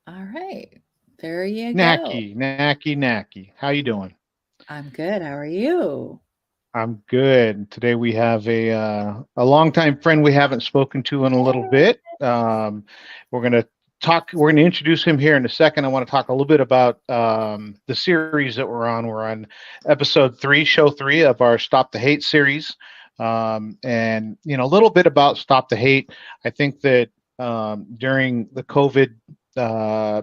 All right. There you go. Nacky. How you doing? I'm good. How are you? I'm good. Today we have a longtime friend we haven't spoken to in a little bit. We're gonna talk. We're gonna introduce him here in a second. I want to talk a little bit about the series that we're on. We're on episode three, show three of our Stop the Hate series, and a little bit about Stop the Hate. I think that during the COVID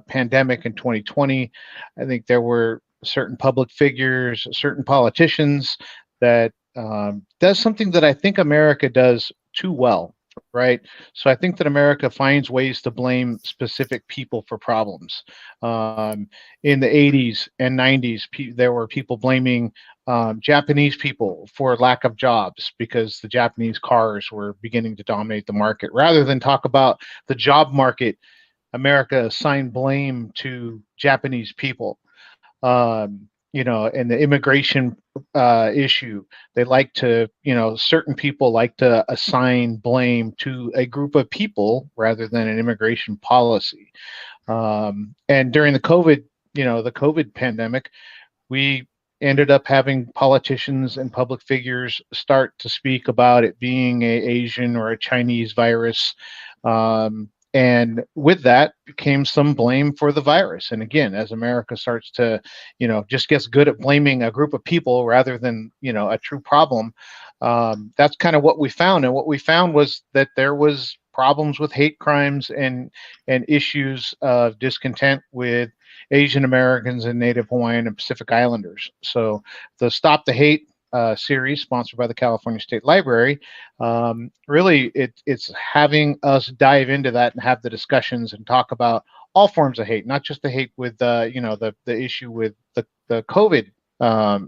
pandemic in 2020, I think there were certain public figures, certain politicians that does something that I think America does too well, right? So I think that America finds ways to blame specific people for problems. In the 80s and 90s, there were people blaming Japanese people for lack of jobs because the Japanese cars were beginning to dominate the market. Rather than talk about the job market, America assigned blame to Japanese people. And the immigration issue, they like to, certain people like to assign blame to a group of people rather than an immigration policy. And during the COVID pandemic, we ended up having politicians and public figures start to speak about it being a Asian or a Chinese virus. And with that came some blame for the virus. And again, as America starts to, just gets good at blaming a group of people rather than, a true problem, that's kind of what we found. And what we found was that there was problems with hate crimes and issues of discontent with Asian Americans and Native Hawaiian and Pacific Islanders. So the Stop the Hate series, sponsored by the California State Library, really it's having us dive into that and have the discussions and talk about all forms of hate, not just the hate with the issue with the COVID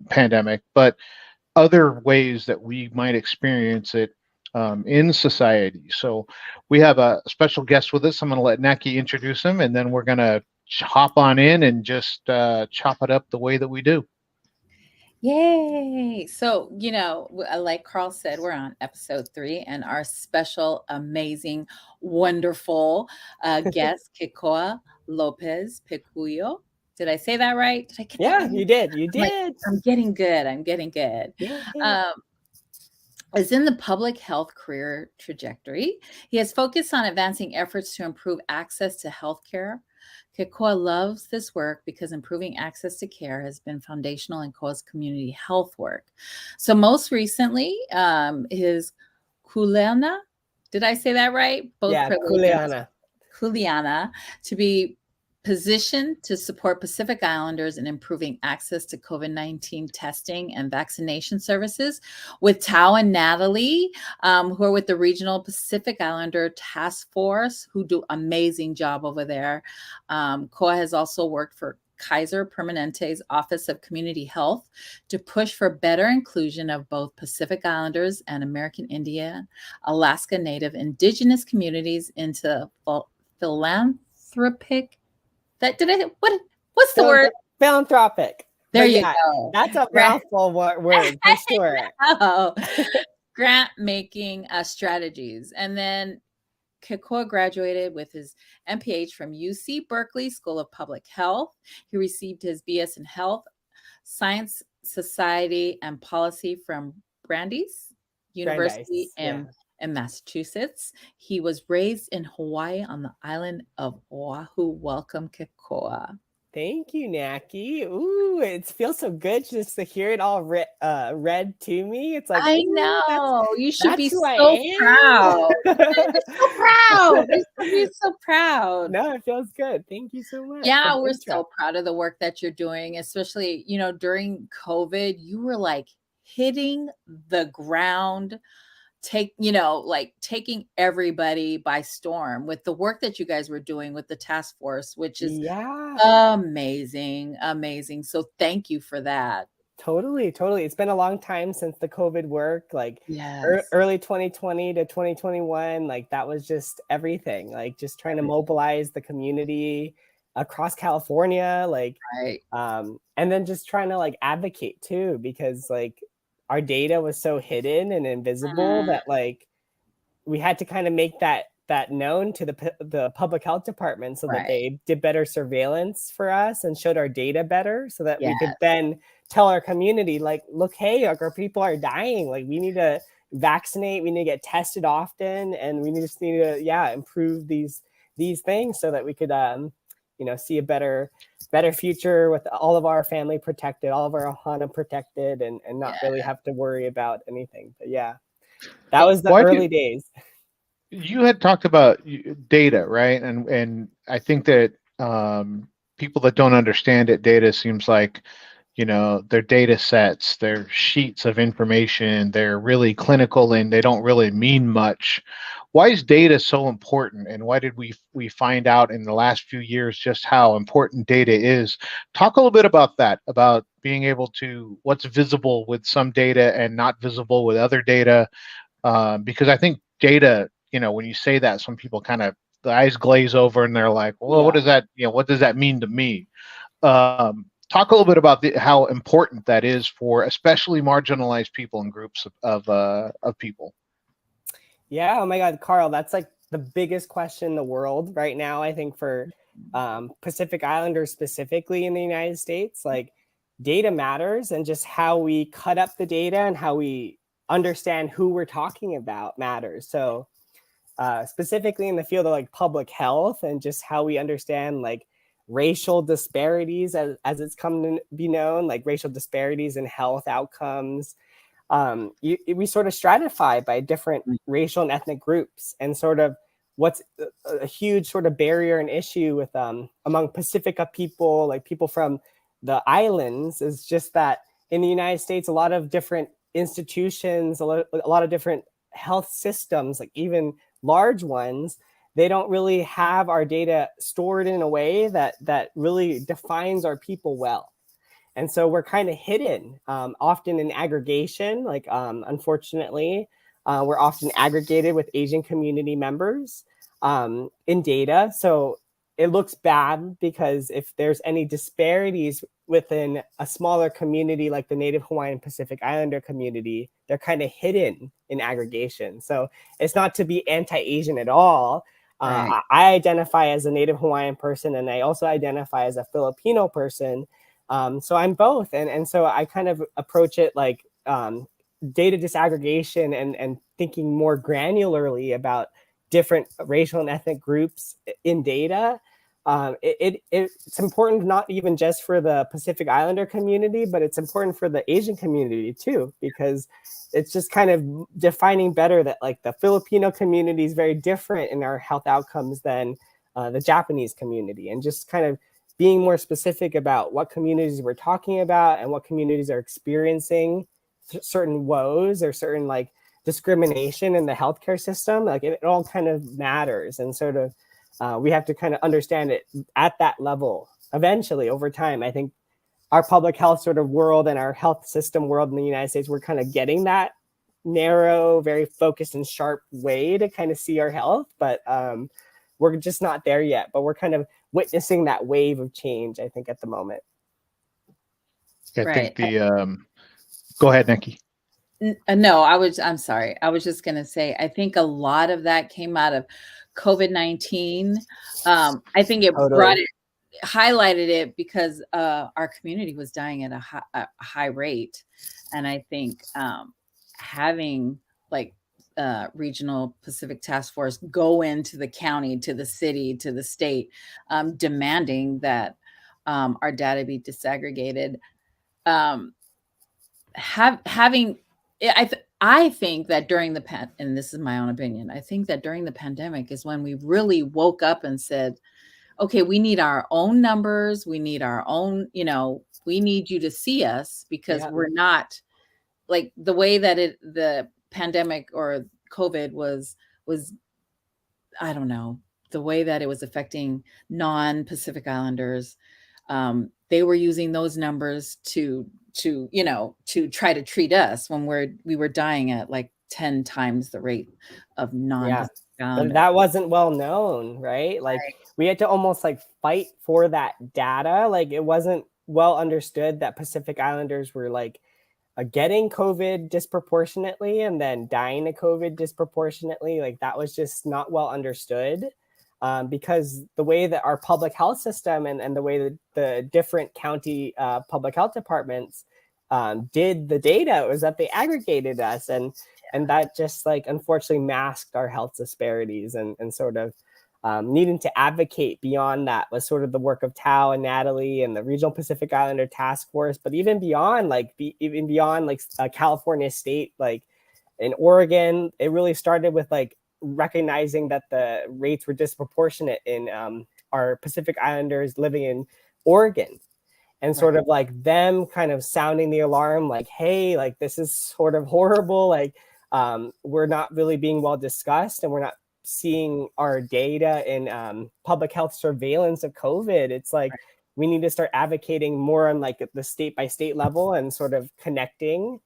pandemic, but other ways that we might experience it in society. So we have a special guest with us. I'm going to let Naki introduce him, and then we're going to hop on in and just chop it up the way that we do. Yay. So, like Carl said, we're on episode three, and our special, amazing, wonderful guest, Kekoa Lopez-Paguyo. Did I say that right? Did I get that Yeah, right? you did. You I'm like, did. I'm getting good. I'm getting good. Yeah. Um, is in the public health career trajectory. He has focused on advancing efforts to improve access to health care. Kekoa loves this work because improving access to care has been foundational in Koa's community health work. So, most recently, his Kuleana, did I say that right? Both Yeah, privileged and Kuleana. Kuleana, to be positioned to support Pacific Islanders in improving access to COVID-19 testing and vaccination services with Tao and Natalie, who are with the Regional Pacific Islander Task Force, who do amazing job over there. Koa has also worked for Kaiser Permanente's Office of Community Health to push for better inclusion of both Pacific Islanders and American Indian, Alaska Native Indigenous communities into philanthropic what's the word? Philanthropic. There But you yeah, go. that's a Grant, mouthful word for sure. oh, grant making strategies. And then Kekoa graduated with his MPH from UC Berkeley School of Public Health. He received his BS in Health Science Society and Policy from Brandeis University Brandeis. Yeah. in Massachusetts. He was raised in Hawaii on the island of Oahu. Welcome, Kekoa. Thank you, Naki. Ooh, it feels so good just to hear it all read to me. It's like, I ooh, know. You should be that's who so I proud. am. You're so proud. You should be so proud. No, it feels good. Thank you so much for Yeah, the we're intro. so proud of the work that you're doing, especially, during COVID, you were like hitting the ground, like taking everybody by storm with the work that you guys were doing with the task force, which is Yeah. amazing, amazing. So thank you for that. Totally. It's been a long time since the COVID work, like Yes. early 2020 to 2021. Like that was just everything, like just trying to mobilize the community across California, like, Right. and then just trying to like advocate too, because like our data was so hidden and invisible Mm, that like we had to kind of make that that known to the public health department so that Right. they did better surveillance for us and showed our data better so that we could Yes. then tell our community, like, look, hey, like, our people are dying. Like, we need to vaccinate, we need to get tested often, and we just need to, yeah, improve these things so that we could, you know, see a better future with all of our family protected, all of our ohana protected, and not really have to worry about anything. But yeah, that was the Why do early days. you had talked about data, right? And I think that people that don't understand it, data seems like, you know, their data sets, their sheets of information, they're really clinical and they don't really mean much. Why is data so important, and why did we find out in the last few years just how important data is? Talk a little bit about that, about being able to, what's visible with some data and not visible with other data, because I think data, you know, when you say that, some people kind of, the eyes glaze over and they're like, well, what Yeah. does that, you know, what does that mean to me? Talk a little bit about how important that is for especially marginalized people and groups of people. Yeah. Oh my God, Carl, that's like the biggest question in the world right now, I think, for Pacific Islanders specifically in the United States. Like, data matters, and just how we cut up the data and how we understand who we're talking about matters. So specifically in the field of like public health, and just how we understand like racial disparities, as it's come to be known, like racial disparities in health outcomes. We sort of stratify by different racial and ethnic groups, and sort of what's a huge sort of barrier and issue with among Pacifica people, like people from the islands, is just that in the United States, a lot of different institutions, a lot of different health systems, like even large ones, they don't really have our data stored in a way that really defines our people well. And so we're kind of hidden, often in aggregation. Like, unfortunately, we're often aggregated with Asian community members in data. So it looks bad, because if there's any disparities within a smaller community like the Native Hawaiian Pacific Islander community, they're kind of hidden in aggregation. So it's not to be anti-Asian at all. Right. I identify as a Native Hawaiian person, and I also identify as a Filipino person. So I'm both. And so I kind of approach it like data disaggregation, and thinking more granularly about different racial and ethnic groups in data. It's important not even just for the Pacific Islander community, but it's important for the Asian community too, because it's just kind of defining better that like the Filipino community is very different in our health outcomes than the Japanese community, and just kind of being more specific about what communities we're talking about and what communities are experiencing certain woes or certain like discrimination in the healthcare system. Like, it all kind of matters, and sort of we have to kind of understand it at that level eventually over time. I think our public health sort of world and our health system world in the United States, we're kind of getting that narrow, very focused and sharp way to kind of see our health, but we're just not there yet. But we're kind of witnessing that wave of change, I think, at the moment. I Right. think the go ahead, Nikki. No, I'm sorry. I was just going to say, I think a lot of that came out of COVID-19. I think it Totally. highlighted it, because our community was dying at a high rate. And I think having like regional Pacific Task Force go into the county, to the city, to the state, demanding that our data be disaggregated, having I think that during the and this is my own opinion, I think that during the pandemic is when we really woke up and said, okay, we need our own numbers. We need our own, we need you to see us, because we're not like the way that the pandemic or COVID was, I don't know, the way that it was affecting non-Pacific Islanders. They were using those numbers to try to treat us when we were dying at like 10 times the rate of non-Pacific Islanders. But that wasn't well known, right? Like, we had to almost like fight for that data. Like, it wasn't well understood that Pacific Islanders were like getting COVID disproportionately and then dying of COVID disproportionately. Like that was just not well understood. Because the way that our public health system and the way that the different county public health departments did the data was that they aggregated us, and that just like unfortunately masked our health disparities, and sort of needing to advocate beyond that was sort of the work of Tao and Natalie and the Regional Pacific Islander Task Force. But even beyond California State, like in Oregon, it really started with like recognizing that the rates were disproportionate in our Pacific Islanders living in Oregon, and sort of like them kind of sounding the alarm, like, hey, like this is sort of horrible. Like we're not really being well discussed, and we're not seeing our data in public health surveillance of COVID. It's like we need to start advocating more on like the state by state level, and sort of connecting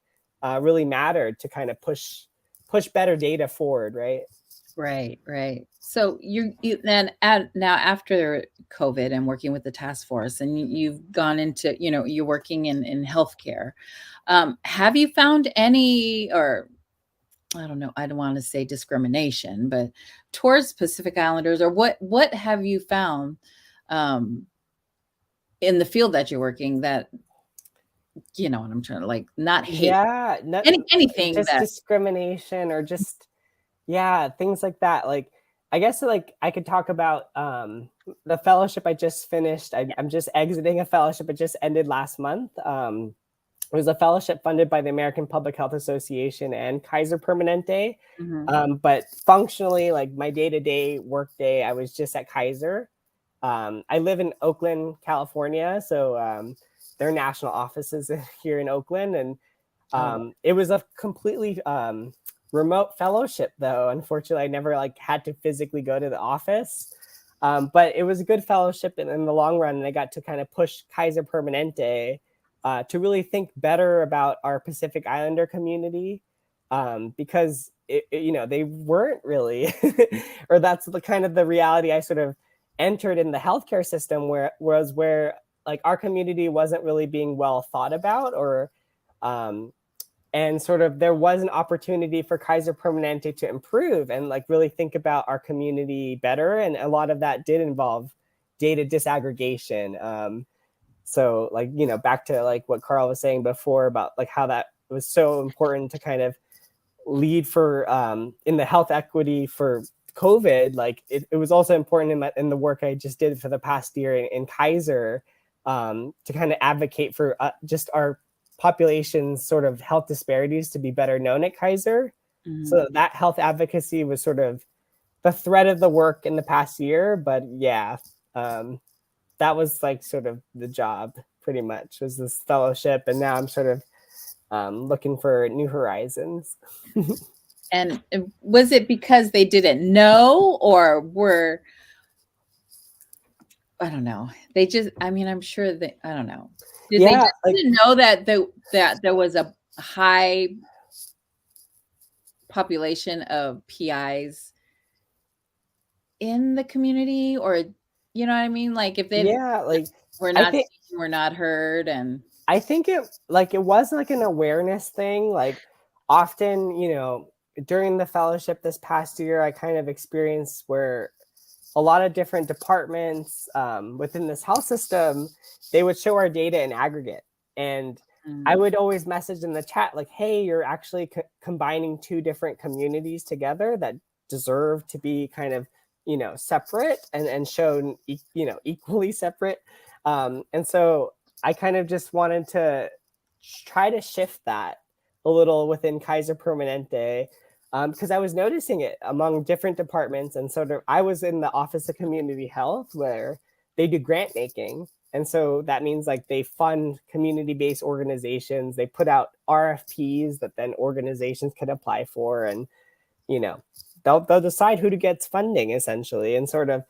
really mattered to kind of push better data forward, right? Right. So you then now after COVID and working with the task force, and you've gone into, you're working in healthcare. Have you found any, or I don't know, I don't want to say discrimination, but towards Pacific Islanders, or what have you found in the field that you're working that, what I'm trying to, like, not hate, anything just that discrimination, or just things like that. Like I guess like I could talk about the fellowship I just finished. I'm just exiting a fellowship. It just ended last month. It was a fellowship funded by the American Public Health Association and Kaiser Permanente. But functionally, like my day-to-day work day, I was just at Kaiser. I live in Oakland, California, so their national offices here in Oakland, and it was a completely remote fellowship, though. Unfortunately, I never like had to physically go to the office, but it was a good fellowship in the long run, and I got to kind of push Kaiser Permanente to really think better about our Pacific Islander community, because they weren't really, or that's the kind of the reality I sort of entered in the healthcare system, where like our community wasn't really being well thought about, or and sort of there was an opportunity for Kaiser Permanente to improve and like really think about our community better. And a lot of that did involve data disaggregation. So like, back to like what Carl was saying before about like how that was so important to kind of lead for in the health equity for COVID. Like it was also important in the work I just did for the past year in Kaiser, to kind of advocate for just our population's sort of health disparities to be better known at Kaiser. So that health advocacy was sort of the thread of the work in the past year. But that was like sort of the job pretty much, was this fellowship. And now I'm sort of looking for new horizons. And was it because they didn't know, or I don't know. They just, I'm sure that, I don't know. Did they just didn't know that there was a high population of PIs in the community, or you know what I mean? Like if they we're not seen, we're not heard. And I think it was like an awareness thing. Like often, during the fellowship this past year, I kind of experienced where a lot of different departments within this health system, they would show our data in aggregate. And I would always message in the chat like, hey, you're actually combining two different communities together that deserve to be kind of, separate and shown, equally separate. And so I kind of just wanted to try to shift that a little within Kaiser Permanente, because I was noticing it among different departments. And sort of, I was in the Office of Community Health, where they do grant making. And so that means like they fund community-based organizations. They put out RFPs that then organizations can apply for, and, they'll decide who gets funding essentially. And sort of,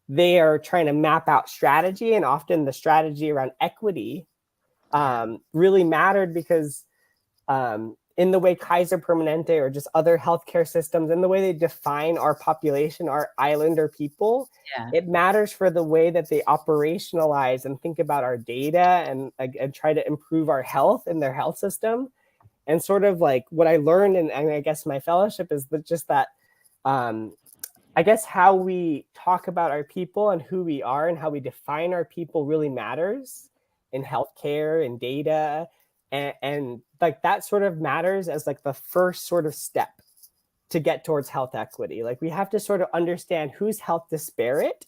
they are trying to map out strategy, and often the strategy around equity really mattered, because in the way Kaiser Permanente or just other healthcare systems, in the way they define our population, our Islander people, it matters for the way that they operationalize and think about our data and try to improve our health in their health system. And sort of like what I learned, and I guess my fellowship is that just that, I guess how we talk about our people and who we are and how we define our people really matters in healthcare and data. And like that sort of matters as like the first sort of step to get towards health equity. Like we have to sort of understand who's health disparate,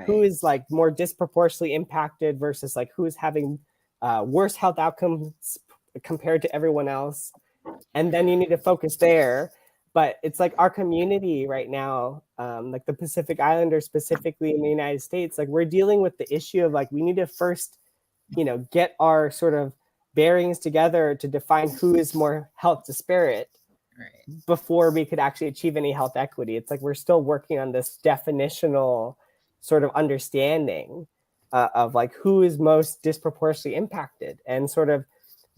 who is like more disproportionately impacted versus like who is having worse health outcomes compared to everyone else. And then you need to focus there. But it's like our community right now, like the Pacific Islanders specifically in the United States, like we're dealing with the issue of like we need to first, get our sort of bearings together to define who is more health disparate before we could actually achieve any health equity. It's like we're still working on this definitional sort of understanding of like who is most disproportionately impacted, and sort of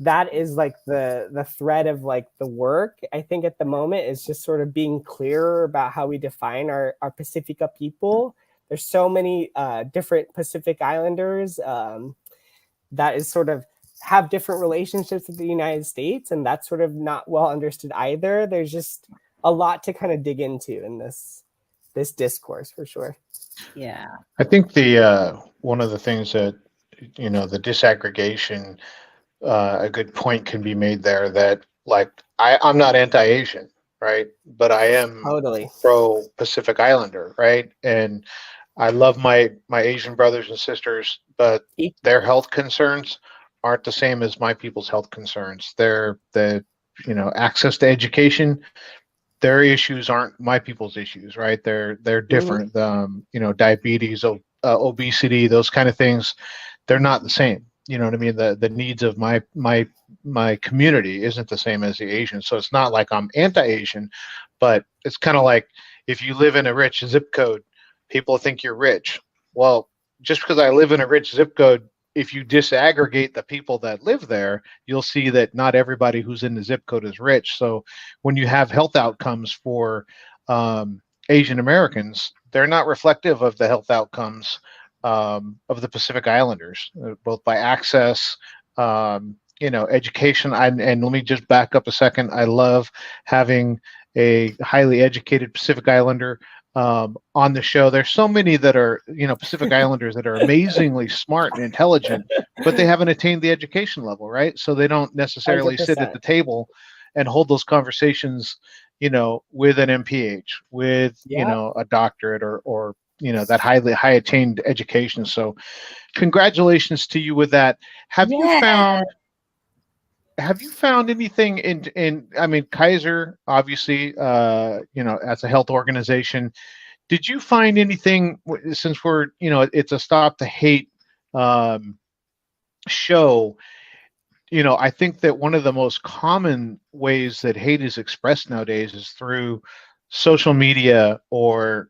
that is like the thread of like the work. I think at the moment is just sort of being clearer about how we define our Pacifica people. There's so many different Pacific Islanders that is sort of have different relationships with the United States, and that's sort of not well understood either. There's just a lot to kind of dig into in this discourse for sure. Yeah. I think the one of the things that the disaggregation, a good point can be made there that like I'm not anti-Asian, right? But I am Totally pro Pacific Islander, right? And I love my Asian brothers and sisters, but their health concerns aren't the same as my people's health concerns. Their access to education, their issues aren't my people's issues, right? They're different. Diabetes, obesity, those kind of things, they're not the same. You know what I mean? The needs of my community isn't the same as the Asian. So it's not like I'm anti-Asian, but it's kind of like if you live in a rich zip code, people think you're rich. Well, just because I live in a rich zip code, if you disaggregate the people that live there, you'll see that not everybody who's in the zip code is rich. So when you have health outcomes for Asian Americans, they're not reflective of the health outcomes of the Pacific Islanders, both by access, education. And let me just back up a second. I love having a highly educated Pacific Islander on the show. There's so many that are, Pacific Islanders that are amazingly smart and intelligent, but they haven't attained the education level, right? So they don't necessarily 100%. sit at the table and hold those conversations, with an MPH, with, a doctorate or that high attained education. So congratulations to you with that. Have you found anything in I mean, Kaiser, obviously, as a health organization, did you find anything, since we're, it's a Stop the Hate show, I think that one of the most common ways that hate is expressed nowadays is through social media or,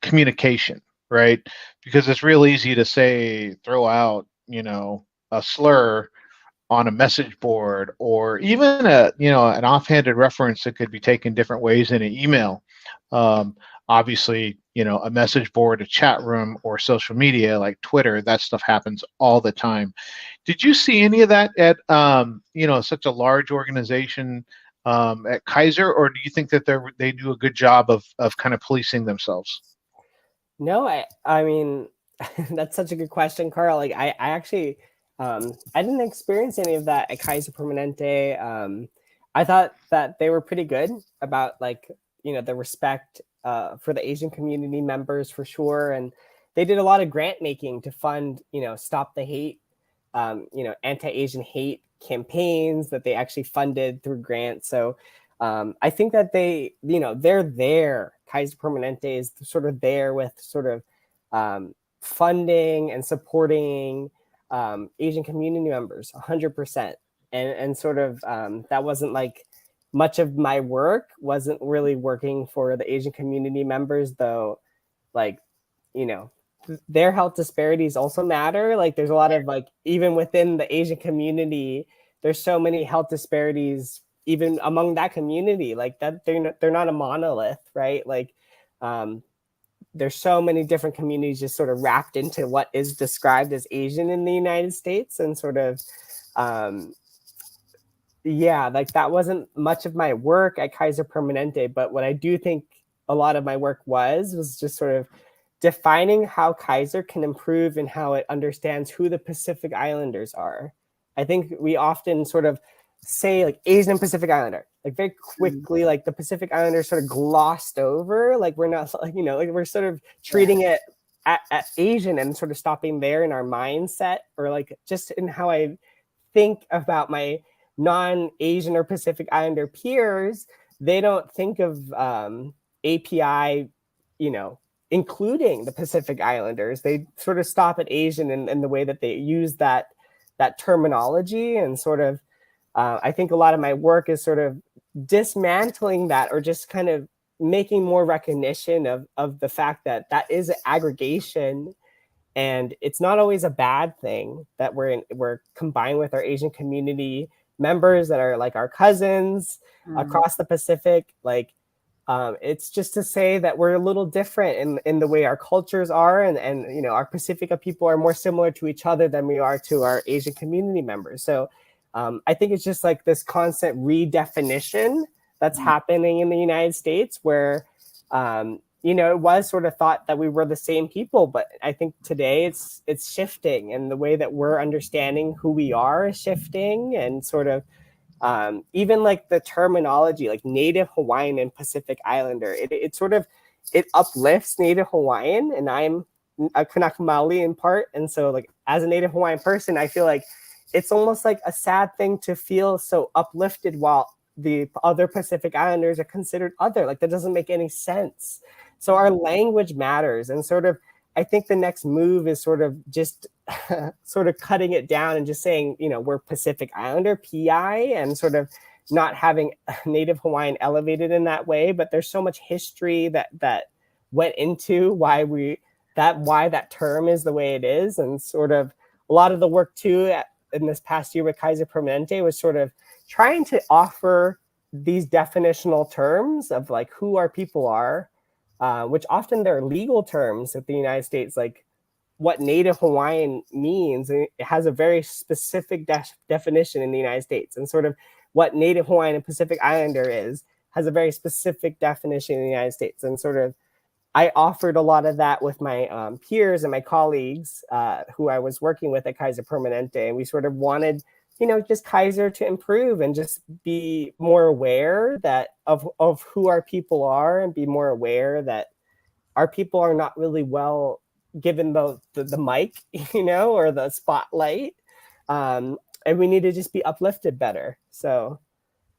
communication, right? Because it's real easy to throw out, a slur on a message board, or even an offhanded reference that could be taken different ways in an email. Obviously, a message board, a chat room, or social media like Twitter, that stuff happens all the time. Did you see any of that at such a large organization at Kaiser, or do you think that they do a good job of kind of policing themselves? No, I mean, that's such a good question, Carl. Like I actually, I didn't experience any of that at Kaiser Permanente. I thought that they were pretty good about like, the respect for the Asian community members for sure. And they did a lot of grant making to fund, Stop the Hate, anti-Asian hate campaigns that they actually funded through grants. So I think that they, they're there. Kaiser Permanente is sort of there with sort of funding and supporting Asian community members 100%. And sort of that wasn't like much of my work wasn't really working for the Asian community members, though, like, their health disparities also matter. Like there's a lot of like, even within the Asian community, there's so many health disparities even among that community, like that they're not a monolith, right? Like there's so many different communities just sort of wrapped into what is described as Asian in the United States, and sort of yeah, like that wasn't much of my work at Kaiser Permanente, but what I do think a lot of my work was just sort of defining how Kaiser can improve and how it understands who the Pacific Islanders are. I think we often sort of say like Asian Pacific Islander, like very quickly, like the Pacific Islanders sort of glossed over, like we're not, like, you know, like we're sort of treating it at Asian and sort of stopping there in our mindset, or like just in how I think about my non-Asian or Pacific Islander peers. They don't think of API, you know, including the Pacific Islanders. They sort of stop at Asian in the way that they use that terminology, and sort of I think a lot of my work is sort of dismantling that, or just kind of making more recognition of the fact that that is an aggregation, and it's not always a bad thing that we're combined with our Asian community members that are like our cousins across the Pacific. Like it's just to say that we're a little different in the way our cultures are, and you know, our Pacifica people are more similar to each other than we are to our Asian community members. So I think it's just like this constant redefinition that's happening in the United States, where you know, it was sort of thought that we were the same people, but I think today it's shifting, and the way that we're understanding who we are is shifting, and sort of even like the terminology, like Native Hawaiian and Pacific Islander, it sort of, it uplifts Native Hawaiian, and I'm a Kanaka Maoli in part, and so like as a Native Hawaiian person, I feel like it's almost like a sad thing to feel so uplifted while the other Pacific Islanders are considered other. Like that doesn't make any sense. So our language matters, and sort of I think the next move is sort of just sort of cutting it down and just saying, you know, we're Pacific Islander, PI, and sort of not having Native Hawaiian elevated in that way. But there's so much history that went into why that term is the way it is, and sort of a lot of the work too in this past year with Kaiser Permanente was sort of trying to offer these definitional terms of like who our people are, which often they're legal terms at the United States, like what Native Hawaiian means. And it has a very specific definition in the United States, and sort of what Native Hawaiian and Pacific Islander has a very specific definition in the United States. And sort of I offered a lot of that with my peers and my colleagues who I was working with at Kaiser Permanente. And we sort of wanted, you know, just Kaiser to improve and just be more aware that of who our people are, and be more aware that our people are not really well given the mic, you know, or the spotlight. And we need to just be uplifted better. So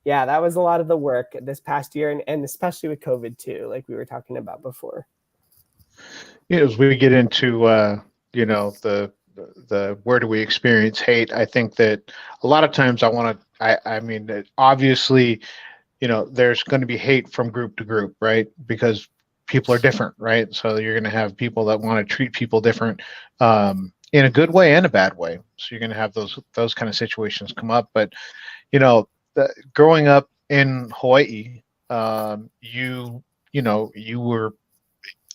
yeah, that was a lot of the work this past year, and especially with COVID too, like we were talking about before. You know, as we get into you know, the where do we experience hate, I think that a lot of times I mean, obviously, you know, there's going to be hate from group to group, right? Because people are different, right? So you're going to have people that want to treat people different in a good way and a bad way. So you're going to have those kind of situations come up. But you know, growing up in Hawaii, you know, you were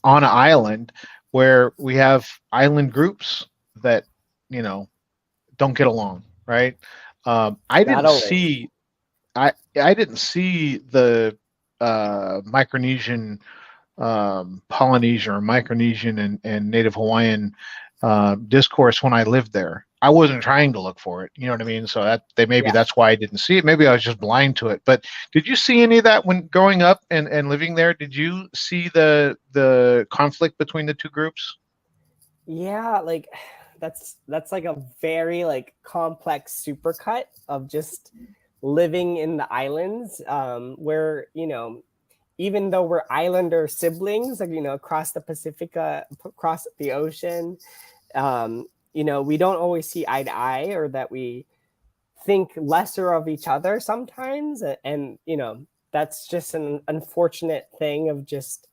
on an island where we have island groups that, you know, don't get along, right? I didn't see I didn't see the Micronesian, Polynesian or Micronesian and Native Hawaiian discourse when I lived there. I wasn't trying to look for it. You know what I mean? So that's why I didn't see it. Maybe I was just blind to it. But did you see any of that when growing up and living there? Did you see the conflict between the two groups? Yeah, like that's like a very like complex supercut of just living in the islands, where, you know, even though we're islander siblings, like, you know, across the Pacifica, across the ocean, you know, we don't always see eye to eye, or that we think lesser of each other sometimes. And you know, that's just an unfortunate thing of just,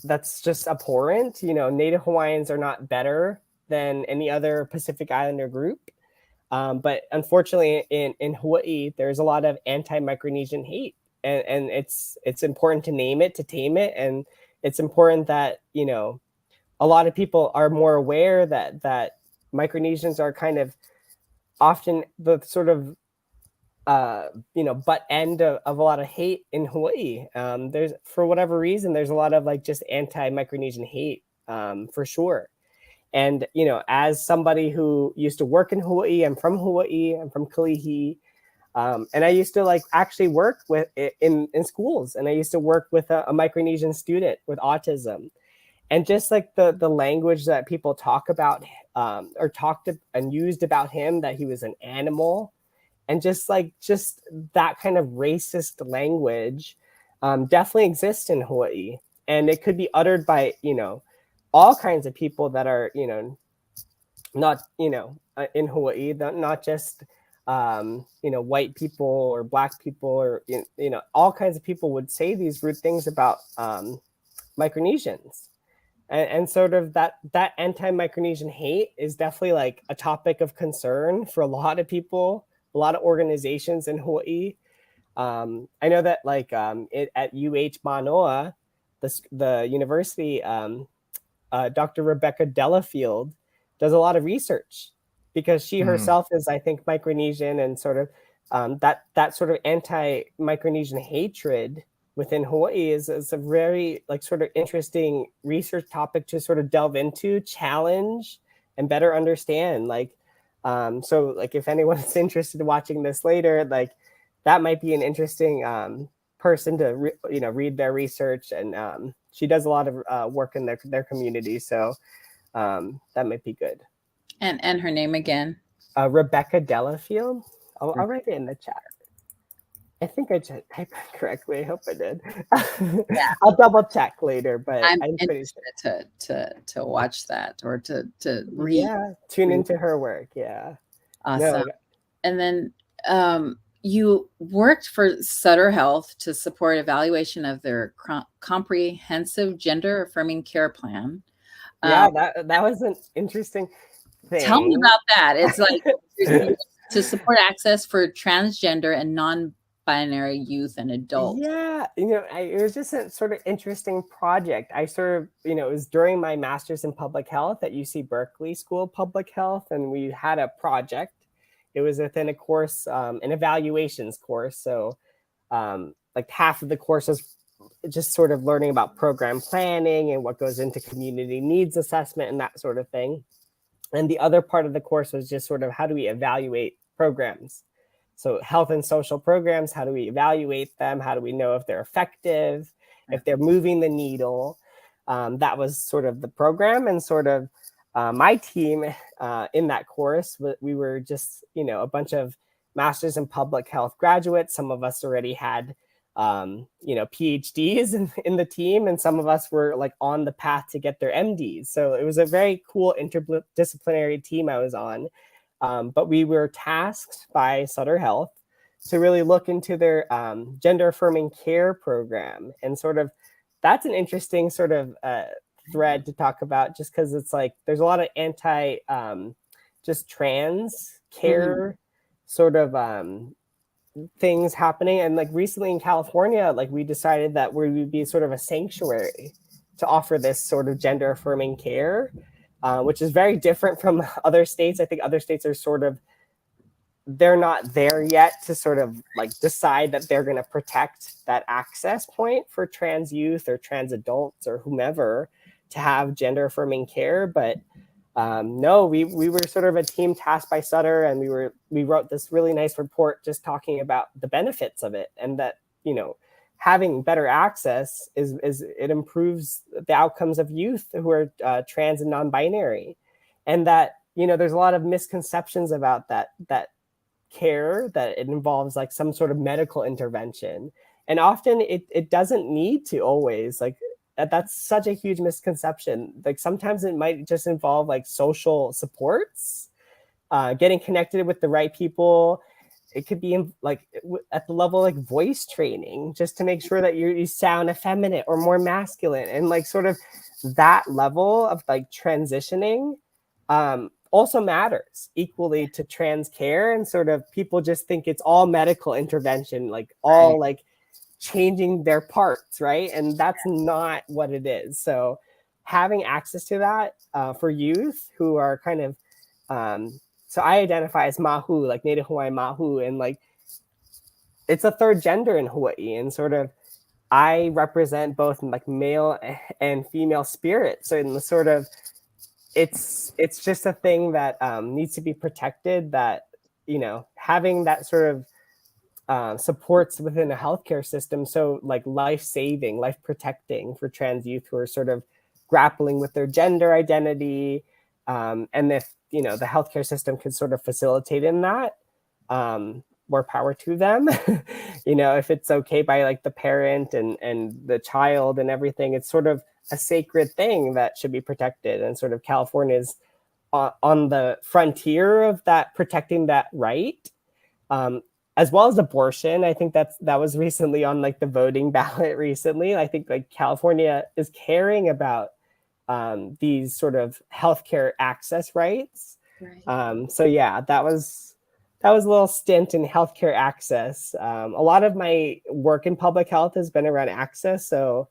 that's just abhorrent. You know, Native Hawaiians are not better than any other Pacific Islander group. But unfortunately in Hawaii, there's a lot of anti-Micronesian hate. And it's important to name it, to tame it. And it's important that, you know, a lot of people are more aware that Micronesians are kind of often the sort of butt end of a lot of hate in Hawaii. There's, for whatever reason, there's a lot of like just anti-Micronesian hate, for sure. And, as somebody who used to work in Hawaii, I'm from Hawaii, I'm from Kalihi. And I used to like actually work with in schools, and I used to work with a Micronesian student with autism. And just like the language that people talk about, or talked and used about him, that he was an animal, and just that kind of racist language, definitely exists in Hawaii, and it could be uttered by all kinds of people that are not in Hawaii, not just white people or black people, or all kinds of people would say these rude things about Micronesians. And sort of that anti-Micronesian hate is definitely like a topic of concern for a lot of people, a lot of organizations in Hawaii. I know that like at UH Manoa, the university, Dr. Rebecca Delafield does a lot of research, because she herself is, I think, Micronesian, and sort of that sort of anti-Micronesian hatred within Hawaii is a very like sort of interesting research topic to sort of delve into, challenge, and better understand. Like, so like if anyone's interested in watching this later, like that might be an interesting person to read their research, and she does a lot of work in their community, so that might be good. And her name again? Rebecca Delafield. I'll write it in the chat. I think I typed it correctly. I hope I did. Yeah. I'll double check later, but I'm pretty sure to watch that, or to read. Yeah, tune into her work. Yeah. Awesome. No. And then you worked for Sutter Health to support evaluation of their comprehensive gender affirming care plan. Yeah, that was an interesting thing. Tell me about that. It's like to support access for transgender and non-binary youth and adults. Yeah, it was just a sort of interesting project. I sort of, it was during my master's in public health at UC Berkeley School of Public Health, and we had a project. It was within a course, an evaluations course. So like half of the course was just sort of learning about program planning and what goes into community needs assessment and that sort of thing. And the other part of the course was just sort of how do we evaluate programs? So health and social programs, how do we evaluate them? How do we know if they're effective, if they're moving the needle? That was sort of the program, and sort of my team in that course. We were just, a bunch of masters in public health graduates. Some of us already had PhDs in the team, and some of us were like on the path to get their MDs. So it was a very cool interdisciplinary team I was on. But we were tasked by Sutter Health to really look into their gender affirming care program. And sort of that's an interesting sort of thread to talk about, just because it's like there's a lot of anti just trans care sort of things happening. And like recently in California, like we decided that we would be sort of a sanctuary to offer this sort of gender affirming care, which is very different from other states. I think other states are sort of, they're not there yet to sort of like decide that they're going to protect that access point for trans youth or trans adults or whomever to have gender affirming care. But no, we were sort of a team tasked by Sutter, and we wrote this really nice report just talking about the benefits of it, and that, having better access is it improves the outcomes of youth who are trans and non-binary, and that, there's a lot of misconceptions about that care, that it involves like some sort of medical intervention, and often it doesn't need to always. Like that's such a huge misconception. Like sometimes it might just involve like social supports, getting connected with the right people. It could be like at the level like voice training, just to make sure that you sound effeminate or more masculine, and like sort of that level of like transitioning also matters equally to trans care. And sort of people just think it's all medical intervention, like all like changing their parts, right? And that's not what it is. So having access to that for youth who are kind of so I identify as Mahu, like Native Hawaiian Mahu, and like it's a third gender in Hawaii, and sort of I represent both like male and female spirit. So in the sort of it's just a thing that needs to be protected. That having that sort of supports within a healthcare system, so like life saving, life protecting for trans youth who are sort of grappling with their gender identity, and if the healthcare system could sort of facilitate in that, more power to them. If it's okay by like the parent and the child and everything, it's sort of a sacred thing that should be protected, and sort of California is on the frontier of that, protecting that right, as well as abortion. I think that was recently on like the voting ballot recently. I think like California is caring about these sort of healthcare access rights. Right. So yeah, that was a little stint in healthcare access. A lot of my work in public health has been around access. So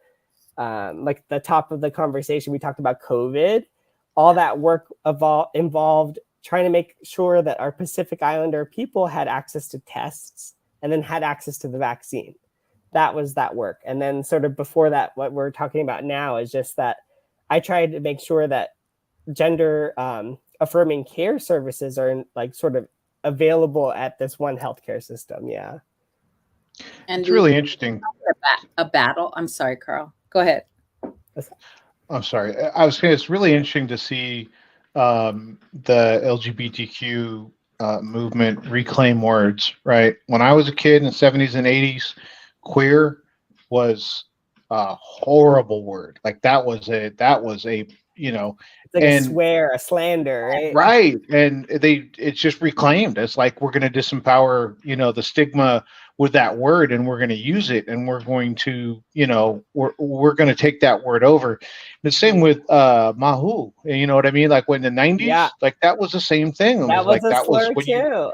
like the top of the conversation, we talked about COVID. All that work involved trying to make sure that our Pacific Islander people had access to tests and then had access to the vaccine. That was that work. And then sort of before that, what we're talking about now is just that I tried to make sure that gender affirming care services are like sort of available at this one healthcare system. Yeah. And It's really interesting. a battle. I'm sorry, Carl. Go ahead. I'm sorry. I was saying it's really interesting to see the LGBTQ movement reclaim words. Right. When I was a kid in the 70s and 80s, queer was a horrible word. Like that was a It's like a and swear, a slander, right? right, and it's just reclaimed. It's like we're going to disempower the stigma with that word, and we're going to use it, and we're going to we're going to take that word over. The same with mahu, you know what I mean? Like when the 90s, Yeah, like that was the same thing. It that was was like a that was slur when too.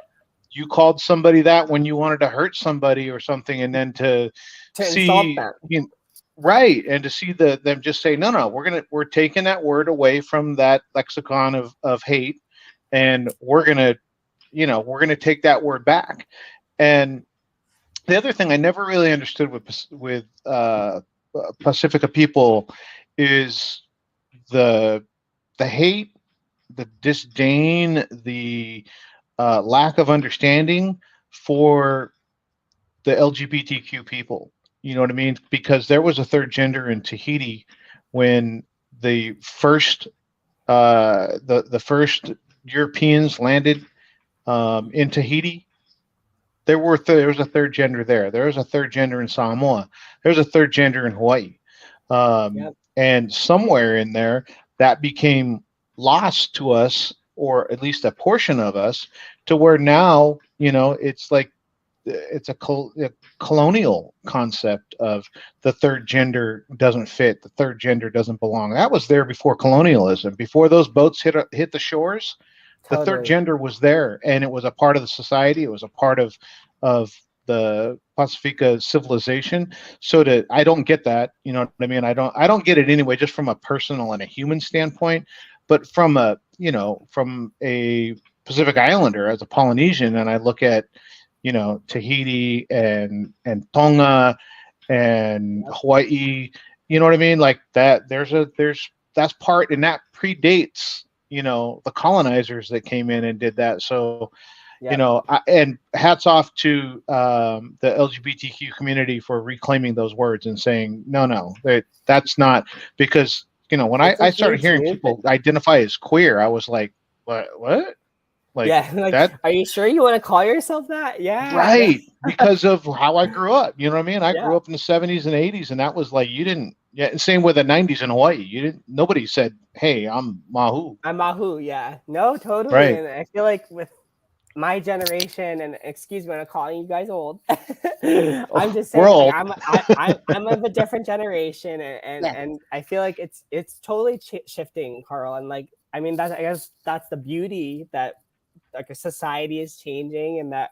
you called somebody that when you wanted to hurt somebody or something, and then to To insult see them. right, and to see them just say no, we're taking that word away from that lexicon of hate, and we're gonna take that word back. And the other thing I never really understood with Pacifica people is the hate, the disdain, the lack of understanding for the LGBTQ people. You know what I mean? Because there was a third gender in Tahiti when the first the first Europeans landed in Tahiti. There was a third gender there. There was a third gender in Samoa. There was a third gender in Hawaii. Yep. And somewhere in there, that became lost to us, or at least a portion of us, to where now it's like it's a colonial concept of the third gender doesn't fit, the third gender doesn't belong. That was there before colonialism, before those boats hit the shores. The third Totally. gender was there, and it was a part of the society. It was a part of the Pacifica civilization. So that I don't get that, you know what I mean? I don't get it anyway, just from a personal and a human standpoint, but from a Pacific Islander as a Polynesian, and I look at Tahiti and Tonga and Hawaii, you know what I mean? Like that, that's part, and that predates, the colonizers that came in and did that. So, Yep. And hats off to the LGBTQ community for reclaiming those words and saying, no, that's not, because, when It's a I started huge hearing movement. people identify as queer, I was like, what? Like Yeah, like, that. are you sure you want to call yourself that? Yeah. Right, because of how I grew up. You know what I mean? I Yeah. grew up in the 70s and 80s, and that was like, you didn't. Yeah, same with the 90s in Hawaii. You didn't. Nobody said, "Hey, I'm Mahu." I'm Mahu. Yeah. No, totally. Right. And I feel like with my generation, and excuse me, I'm calling you guys old. I'm just We're saying, like, old. I'm of a different generation, Yes. and I feel like it's totally shifting, Carl. And like, I mean, I guess that's the beauty, that like a society is changing, and that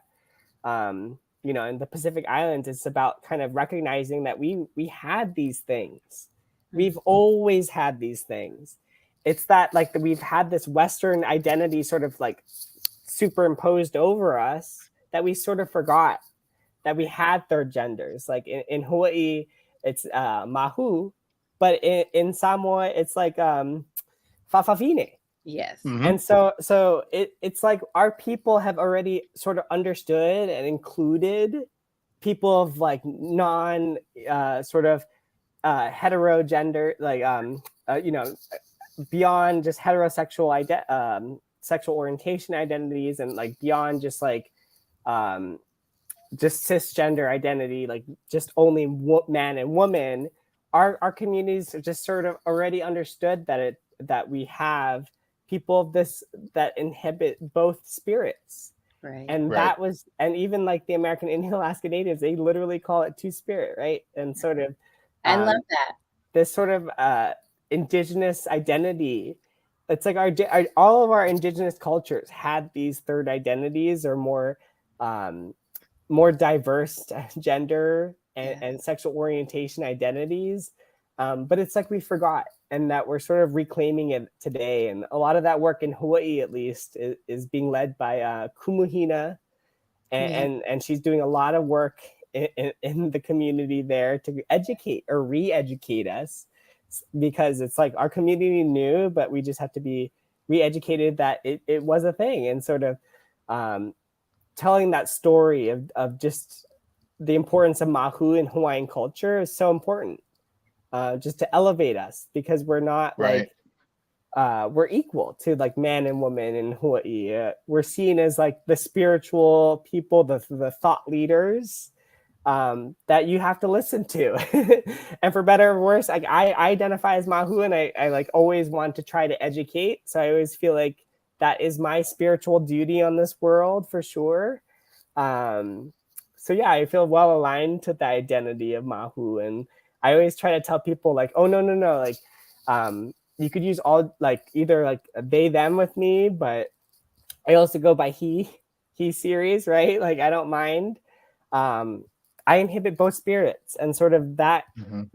in the Pacific Islands, it's about kind of recognizing that we had these things. We've always had these things. It's that like we've had this Western identity sort of like superimposed over us, that we sort of forgot that we had third genders. Like in Hawaii, it's mahu, but in Samoa, it's like fafafine. Yes. Mhm. And so it's like our people have already sort of understood and included people of like non sort of hetero gender, like you know, beyond just heterosexual sexual orientation identities, and like beyond just like just cisgender identity, like just only man and woman. Our communities have just sort of already understood that we have people of this that inhibit both spirits. Right. And Right. that was, and even like the American Indian Alaska Natives, they literally call it two-spirit, right? And sort of I love that. this sort of indigenous identity. It's like our all of our indigenous cultures had these third identities, or more diverse gender and sexual orientation identities. But it's like we forgot, and that we're sort of reclaiming it today. And a lot of that work in Hawaii, at least, is being led by Kumuhina, and she's doing a lot of work in the community there to educate or re-educate us, because it's like our community knew, but we just have to be re-educated that it was a thing, and sort of telling that story of just the importance of mahu in Hawaiian culture is so important, just to elevate us, because we're not Right. like we're equal to like man and woman in Hawaii. We're seen as like the spiritual people, the thought leaders that you have to listen to. And for better or worse, like I identify as mahu, and I like always want to try to educate. So I always feel like that is my spiritual duty on this world, for sure. So yeah, I feel well aligned to the identity of mahu, and I always try to tell people like, oh no, like you could use all like either like they them with me, but I also go by he series, right? Like I don't mind. I inhibit both spirits, and sort of that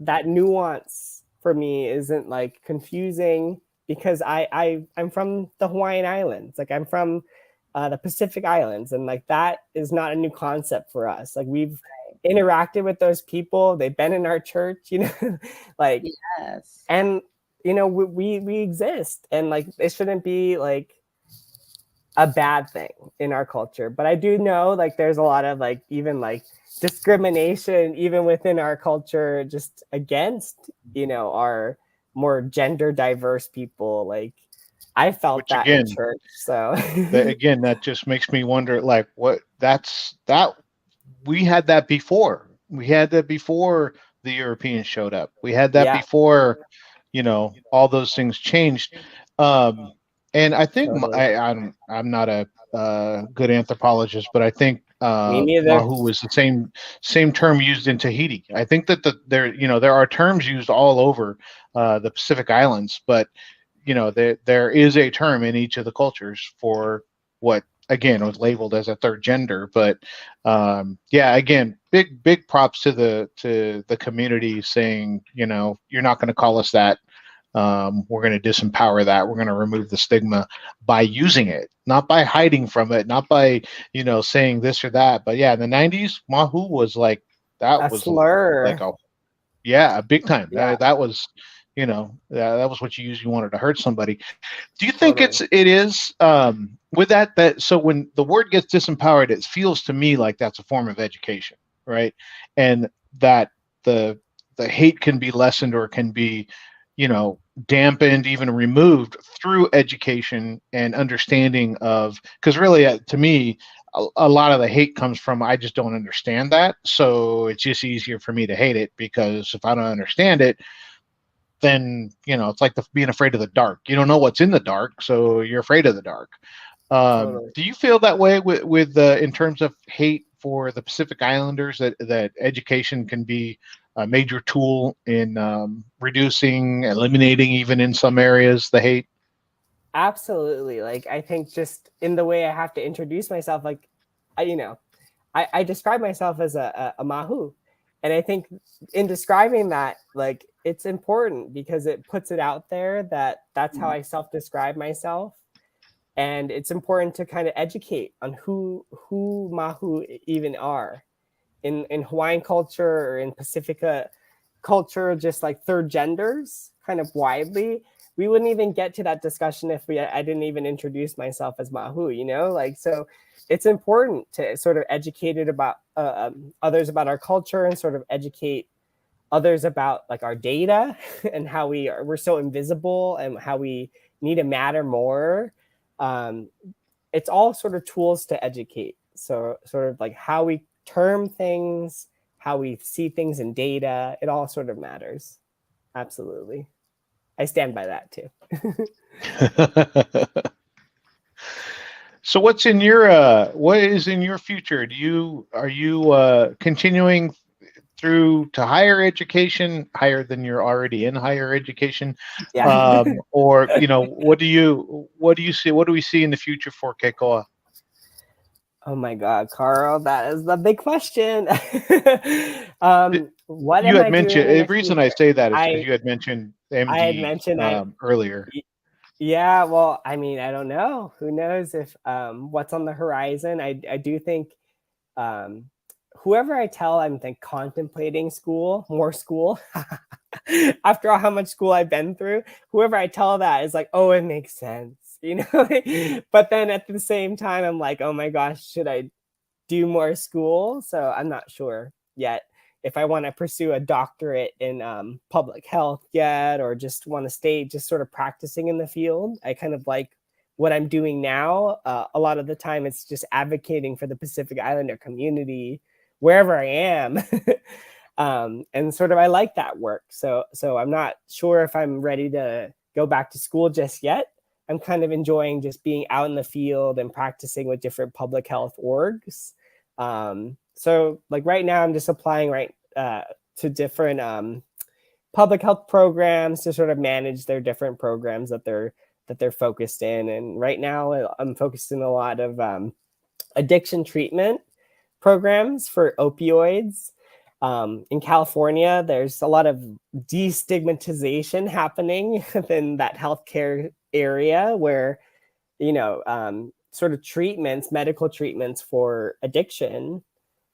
that nuance for me isn't like confusing, because I'm from the Hawaiian Islands. Like I'm from the Pacific Islands, and like that is not a new concept for us. Like we've interacted with those people. They've been in our church, you know, like Yes. and you know we exist, and like it shouldn't be like a bad thing in our culture. But I do know like there's a lot of like even like discrimination even within our culture, just against, you know, our more gender diverse people. Like I felt Which that in again, church. So that just makes me wonder, like, what that we had that before. We had that before the Europeans showed up. We had that yeah, before, all those things changed. Um, and I think totally. I'm not a good anthropologist, but I think Me neither. Mahu is the same term used in Tahiti. I think that there are terms used all over the Pacific Islands, but there is a term in each of the cultures for what again was labeled as a third gender. But yeah, again, big props to the community saying, you're not going to call us that. We're going to disempower that. We're going to remove the stigma by using it, not by hiding from it, not by saying this or that. But yeah, in the 90s, Mahu was like A that was like slur. a big time. Yeah, That was that was what you used. You wanted to hurt somebody. Do you think totally. it is with that so when the word gets disempowered, it feels to me like that's a form of education, right? And that the hate can be lessened or can be dampened, even removed through education and understanding of, because really to me a lot of the hate comes from I just don't understand that, so it's just easier for me to hate it, because if I don't understand it, then it's like being afraid of the dark. You don't know what's in the dark, so you're afraid of the dark. Totally. Do you feel that way with in terms of hate for the Pacific Islanders, that education can be a major tool in reducing, eliminating, even in some areas, the hate? Absolutely. Like I think just in the way I have to introduce myself, like I describe myself as a mahu. And I think in describing that, like it's important because it puts it out there that that's how I self-describe myself. And it's important to kind of educate on who mahu even are. in Hawaiian culture or in Pacifica culture, just like third genders kind of widely, we wouldn't even get to that discussion if I didn't even introduce myself as Mahu, you know, like, so it's important to sort of educate it about others about our culture and sort of educate others about like our data and how we're so invisible and how we need to matter more. It's all sort of tools to educate. So sort of like how we term things, how we see things in data, it all sort of matters. Absolutely. I stand by that too. So what is in your future? Are you continuing through to higher education, higher than you're already in higher education? Yeah. Or, you know, what do you see? What do we see in the future for Kekoa? Oh my God, Carl, that is the big question. What You am had I mentioned, doing in the the reason I future? say that is because you had mentioned I had MD mentioned earlier. Yeah, well, I mean, I don't know. Who knows if what's on the horizon? I do think um, whoever I tell I'm like contemplating more school after all how much school I've been through, whoever I tell that is like, oh, it makes sense, you know. But then at the same time, I'm like, oh my gosh, should I do more school? So I'm not sure yet if I want to pursue a doctorate in public health yet, or just want to stay just sort of practicing in the field. I kind of like what I'm doing now. A lot of the time, it's just advocating for the Pacific Islander community wherever I am. And sort of I like that work. So I'm not sure if I'm ready to go back to school just yet. I'm kind of enjoying just being out in the field and practicing with different public health orgs. So like right now I'm just applying to different public health programs to sort of manage their different programs that they're focused in. And right now I'm focused in a lot of addiction treatment programs for opioids. In California, there's a lot of destigmatization happening in that healthcare area where, you know, sort of medical treatments for addiction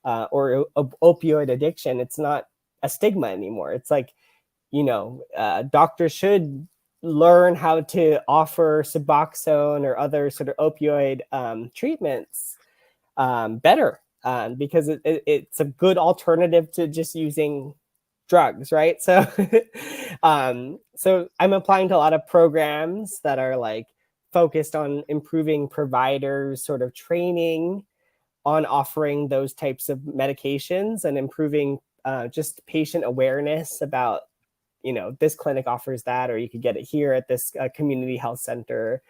or opioid addiction, it's not a stigma anymore. It's like, you know, doctors should learn how to offer Suboxone or other sort of opioid treatments better because it's a good alternative to just using drugs, right? So, so I'm applying to a lot of programs that are like focused on improving providers' sort of training on offering those types of medications and improving just patient awareness about, you know, this clinic offers that, or you could get it here at this community health center.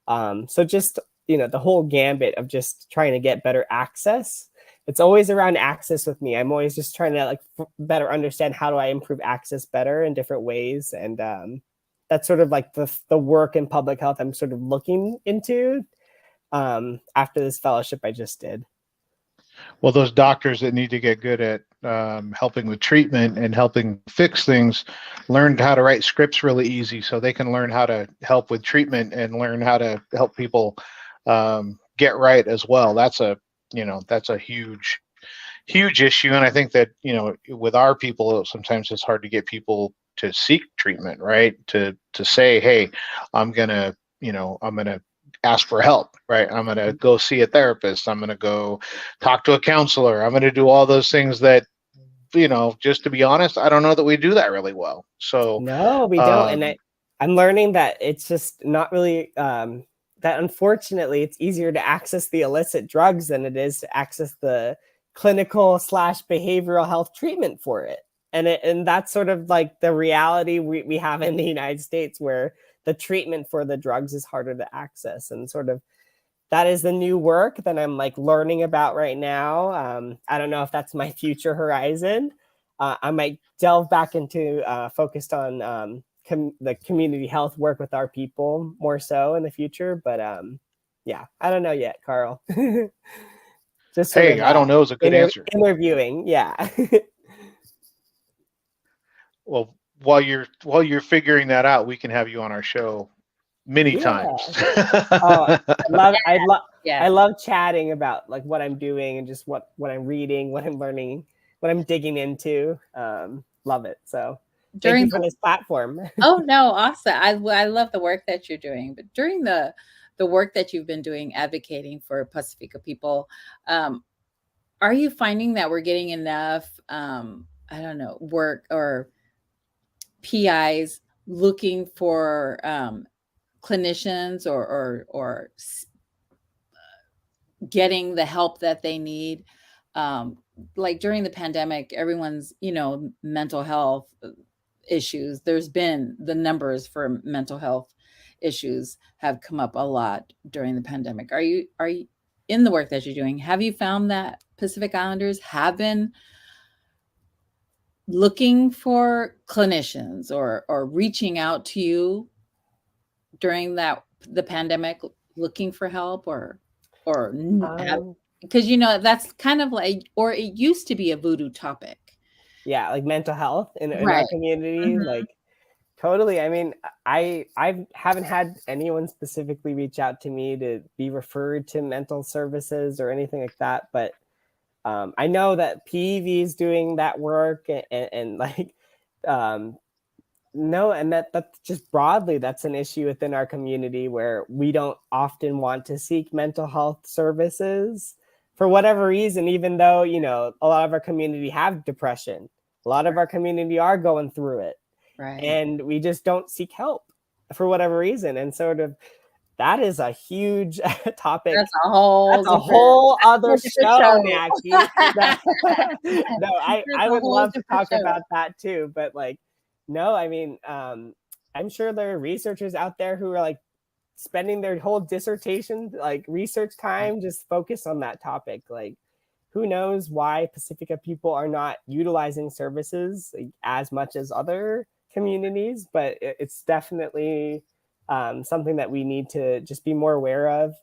So just, you know, the whole gambit of just trying to get better access. It's always around access with me. I'm always just trying to like better understand how do I improve access better in different ways. And that's sort of like the work in public health I'm sort of looking into after this fellowship I just did. Well, those doctors that need to get good at helping with treatment and helping fix things learned how to write scripts really easy, so they can learn how to help with treatment and learn how to help people get right as well. That's a huge issue, and I think that, you know, with our people, sometimes it's hard to get people to seek treatment, right? To say, hey, I'm gonna ask for help, right? I'm going to go see a therapist. I'm going to go talk to a counselor. I'm going to do all those things that, you know, just to be honest, I don't know that we do that really well. So no, we don't. And I'm learning that it's just not really that unfortunately it's easier to access the illicit drugs than it is to access the clinical / behavioral health treatment for it. And that's sort of like the reality we have in the United States, where the treatment for the drugs is harder to access. And sort of that is the new work that I'm like learning about right now. I don't know if that's my future horizon. I might delve back into focused on the community health work with our people more so in the future. But yeah, I don't know yet, Carl. Just sort of, I don't know is a good answer. Interviewing, yeah. Well, while you're figuring that out, we can have you on our show many times. Oh, Yes. I love chatting about like what I'm doing and just what I'm reading, what I'm learning, what I'm digging into. Love it. So thank you for this platform. Oh no, awesome. I love the work that you're doing. But during the work that you've been doing advocating for Pacifica people, are you finding that we're getting enough I don't know, work or PIs looking for clinicians or getting the help that they need? Like during the pandemic, everyone's, mental health issues. There's been the numbers for mental health issues have come up a lot during the pandemic. Are you in the work that you're doing? Have you found that Pacific Islanders have been looking for clinicians or reaching out to you during the pandemic, looking for help or because that's kind of like, or it used to be a voodoo topic. Yeah, like mental health in our Right. community, like totally. I mean, I haven't had anyone specifically reach out to me to be referred to mental services or anything like that, but I know that PEV is doing that work and like no, and that's just broadly, that's an issue within our community where we don't often want to seek mental health services for whatever reason, even though, a lot of our community have depression. A lot of our community are going through it. Right. And we just don't seek help for whatever reason. And sort of that is a huge topic. That's a whole other show, show. Naki. No, I would love to talk about that too. But like, no, I mean, I'm sure there are researchers out there who are like spending their whole dissertation, like research time, just focused on that topic. Like, who knows why Pacifica people are not utilizing services like, as much as other communities, but it's definitely something that we need to just be more aware of.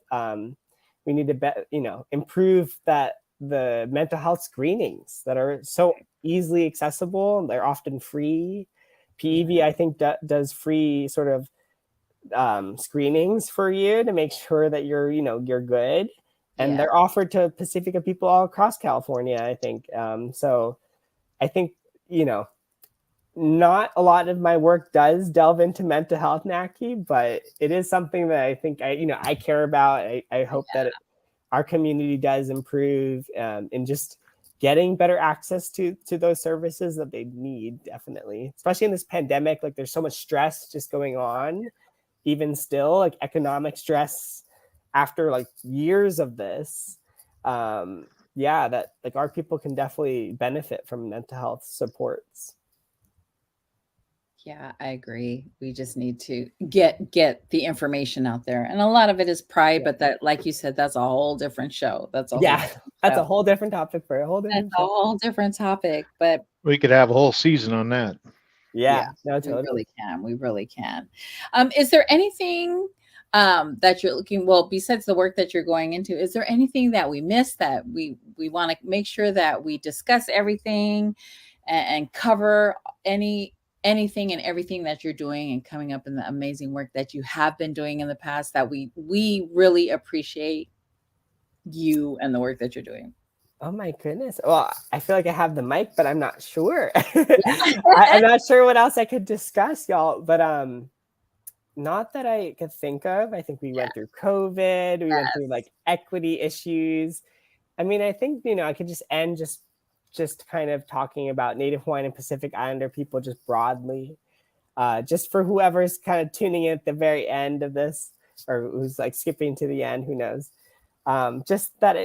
We need to, improve the mental health screenings that are so easily accessible. They're often free. PEV, I think, does free sort of screenings for you to make sure that you're good. And they're offered to Pacifica people all across California, I think. So I think, not a lot of my work does delve into mental health, Naki, but it is something that I think I care about. I hope that our community does improve in just getting better access to those services that they need, definitely. Especially in this pandemic, like there's so much stress just going on, even still, like economic stress after like years of this. That like our people can definitely benefit from mental health supports. Yeah, I agree. We just need to get the information out there. And a lot of it is pride, but that, like you said, that's a whole different show. That's a whole different topic for a whole different show. A whole different topic, but we could have a whole season on that. Yeah, no, totally. We really can. Is there anything that you're looking, well, besides the work that you're going into, is there anything that we missed that we want to make sure that we discuss everything and cover anything and everything that you're doing and coming up in the amazing work that you have been doing in the past, that we really appreciate you and the work that you're doing? Oh my goodness. Well, I feel like I have the mic, but I'm not sure. I'm not sure what else I could discuss, y'all, but not that I could think of. I think we went through COVID. We went through like equity issues. I mean, I think, I could just end just kind of talking about Native Hawaiian and Pacific Islander people just broadly, just for whoever's kind of tuning in at the very end of this or who's like skipping to the end, who knows. Just that,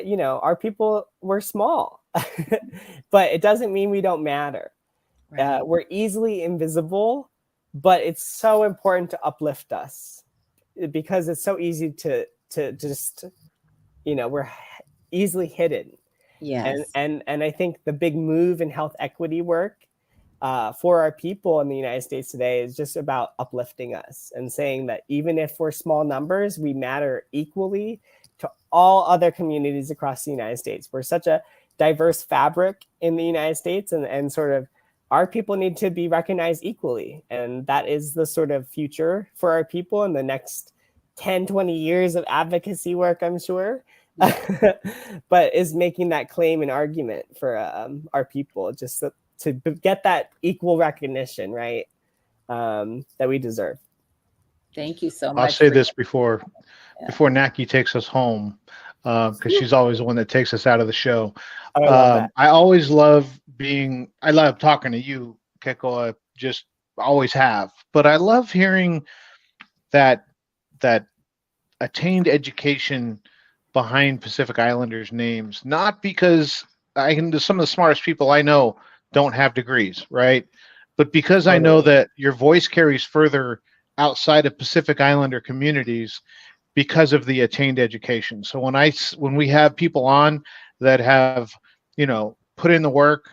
our people were small, but it doesn't mean we don't matter. Right. We're easily invisible, but it's so important to uplift us because it's so easy to just, we're easily hidden. Yes. And I think the big move in health equity work for our people in the United States today is just about uplifting us and saying that even if we're small numbers, we matter equally to all other communities across the United States. We're such a diverse fabric in the United States, and sort of our people need to be recognized equally. And that is the sort of future for our people in the next 10, 20 years of advocacy work, I'm sure. But is making that claim and argument for our people, just to get that equal recognition, right? That we deserve. Thank you so much. I'll say this before Naki takes us home, because she's always the one that takes us out of the show. Oh, I love that. I always love I love talking to you, Kekoa, just always have. But I love hearing that attained education behind Pacific Islanders' names, not because some of the smartest people I know don't have degrees, right? But because I know that your voice carries further outside of Pacific Islander communities because of the attained education. So when we have people on that have, put in the work,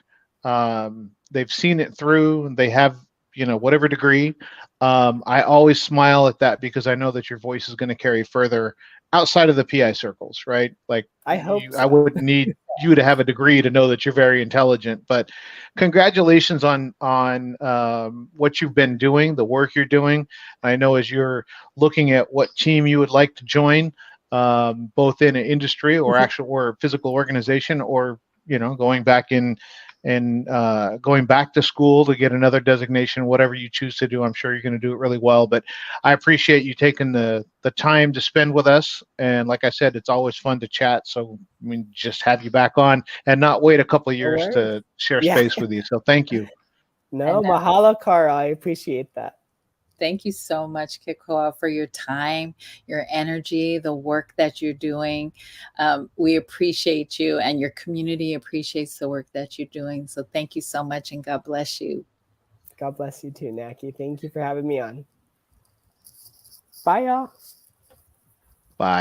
they've seen it through, they have, whatever degree, I always smile at that because I know that your voice is going to carry further outside of the PI circles, right? Like I hope I wouldn't need you to have a degree to know that you're very intelligent, but congratulations on what you've been doing, the work you're doing. I know as you're looking at what team you would like to join, both in an industry or or physical organization, or going back going back to school to get another designation, whatever you choose to do, I'm sure you're going to do it really well. But I appreciate you taking the time to spend with us. And like I said, it's always fun to chat. So just have you back on and not wait a couple of years to share space with you. So thank you. No, mahalo, Carl. I appreciate that. Thank you so much, Kekoa, for your time, your energy, the work that you're doing. We appreciate you, and your community appreciates the work that you're doing. So thank you so much, and God bless you. God bless you too, Naki. Thank you for having me on. Bye, y'all. Bye.